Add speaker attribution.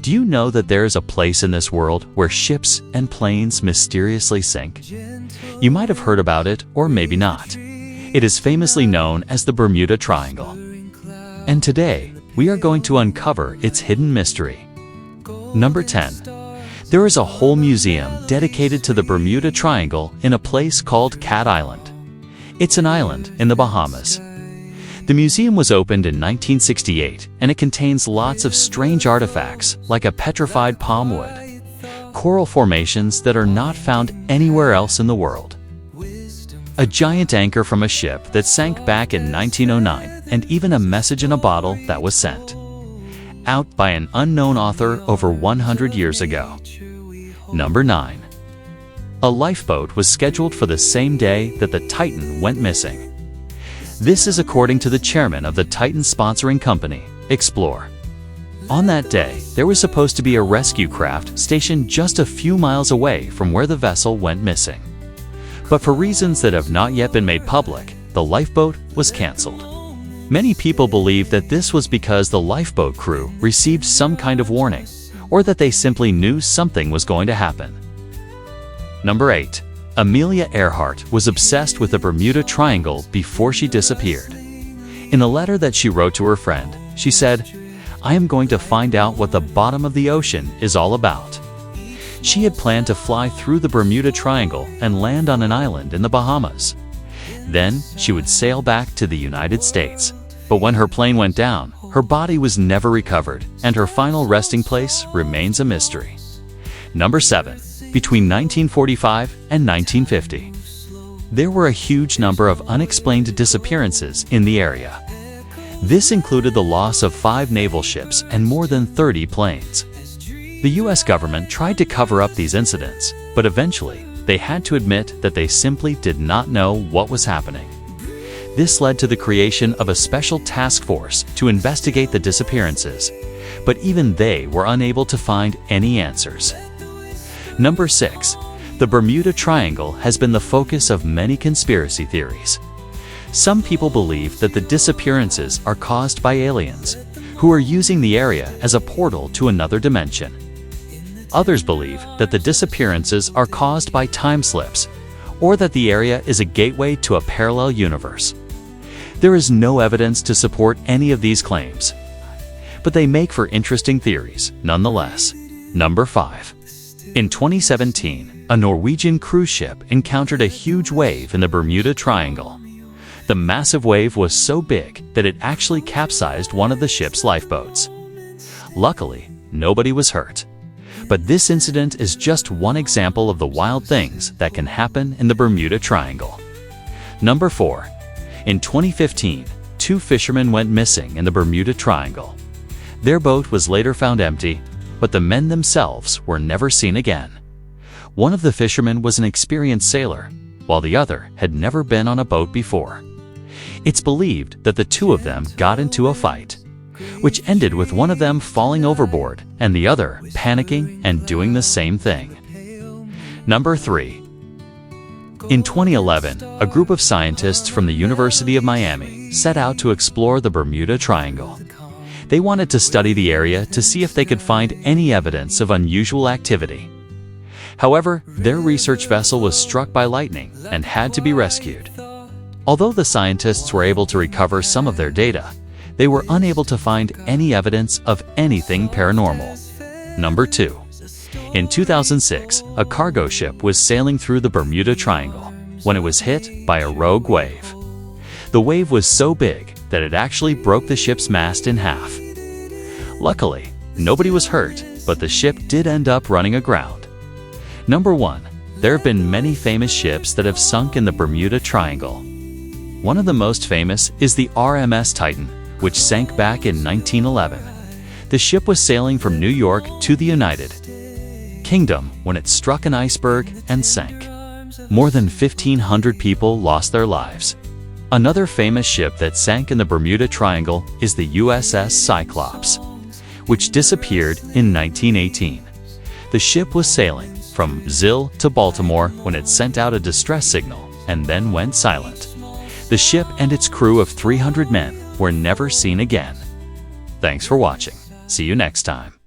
Speaker 1: Do you know that there is a place in this world where ships and planes mysteriously sink? You might have heard about it, or maybe not. It is famously known as the Bermuda Triangle. And today, we are going to uncover its hidden mystery. Number 10. There is a whole museum dedicated to the Bermuda Triangle in a place called Cat Island. It's an island in the Bahamas. The museum was opened in 1968, and it contains lots of strange artifacts like a petrified palm wood, coral formations that are not found anywhere else in the world, a giant anchor from a ship that sank back in 1909, and even a message in a bottle that was sent out by an unknown author over 100 years ago. Number 9. A lifeboat was scheduled for the same day that the Titan went missing. This is according to the chairman of the Titan sponsoring company, Explore. On that day, there was supposed to be a rescue craft stationed just a few miles away from where the vessel went missing. But for reasons that have not yet been made public, the lifeboat was canceled. Many people believe that this was because the lifeboat crew received some kind of warning, or that they simply knew something was going to happen. Number 8. Amelia Earhart was obsessed with the Bermuda Triangle before she disappeared. In a letter that she wrote to her friend, she said, "I am going to find out what the bottom of the ocean is all about." She had planned to fly through the Bermuda Triangle and land on an island in the Bahamas. Then she would sail back to the United States. But when her plane went down, her body was never recovered, and her final resting place remains a mystery. Number 7. Between 1945 and 1950, there were a huge number of unexplained disappearances in the area. This included the loss of 5 naval ships and more than 30 planes. The US government tried to cover up these incidents, but eventually they had to admit that they simply did not know what was happening. This led to the creation of a special task force to investigate the disappearances, but even they were unable to find any answers. Number 6. The Bermuda Triangle has been the focus of many conspiracy theories. Some people believe that the disappearances are caused by aliens, who are using the area as a portal to another dimension. Others believe that the disappearances are caused by time slips, or that the area is a gateway to a parallel universe. There is no evidence to support any of these claims, but they make for interesting theories nonetheless. Number 5. In 2017, a Norwegian cruise ship encountered a huge wave in the Bermuda Triangle. The massive wave was so big that it actually capsized one of the ship's lifeboats. Luckily, nobody was hurt. But this incident is just one example of the wild things that can happen in the Bermuda Triangle. Number 4. In 2015, 2 fishermen went missing in the Bermuda Triangle. Their boat was later found empty, but the men themselves were never seen again. One of the fishermen was an experienced sailor, while the other had never been on a boat before. It's believed that the 2 of them got into a fight, which ended with one of them falling overboard and the other panicking and doing the same thing. Number 3. In 2011, a group of scientists from the University of Miami set out to explore the Bermuda Triangle. They wanted to study the area to see if they could find any evidence of unusual activity. However, their research vessel was struck by lightning and had to be rescued. Although the scientists were able to recover some of their data, they were unable to find any evidence of anything paranormal. Number 2. In 2006, a cargo ship was sailing through the Bermuda Triangle when it was hit by a rogue wave. The wave was so big that it actually broke the ship's mast in half. Luckily, nobody was hurt, but the ship did end up running aground. Number 1. There have been many famous ships that have sunk in the Bermuda Triangle. One of the most famous is the RMS Titan, which sank back in 1911. The ship was sailing from New York to the United Kingdom when it struck an iceberg and sank. More than 1,500 people lost their lives. Another famous ship that sank in the Bermuda Triangle is the USS Cyclops, which disappeared in 1918. The ship was sailing from Brazil to Baltimore when it sent out a distress signal and then went silent. The ship and its crew of 300 men were never seen again. Thanks for watching. See you next time.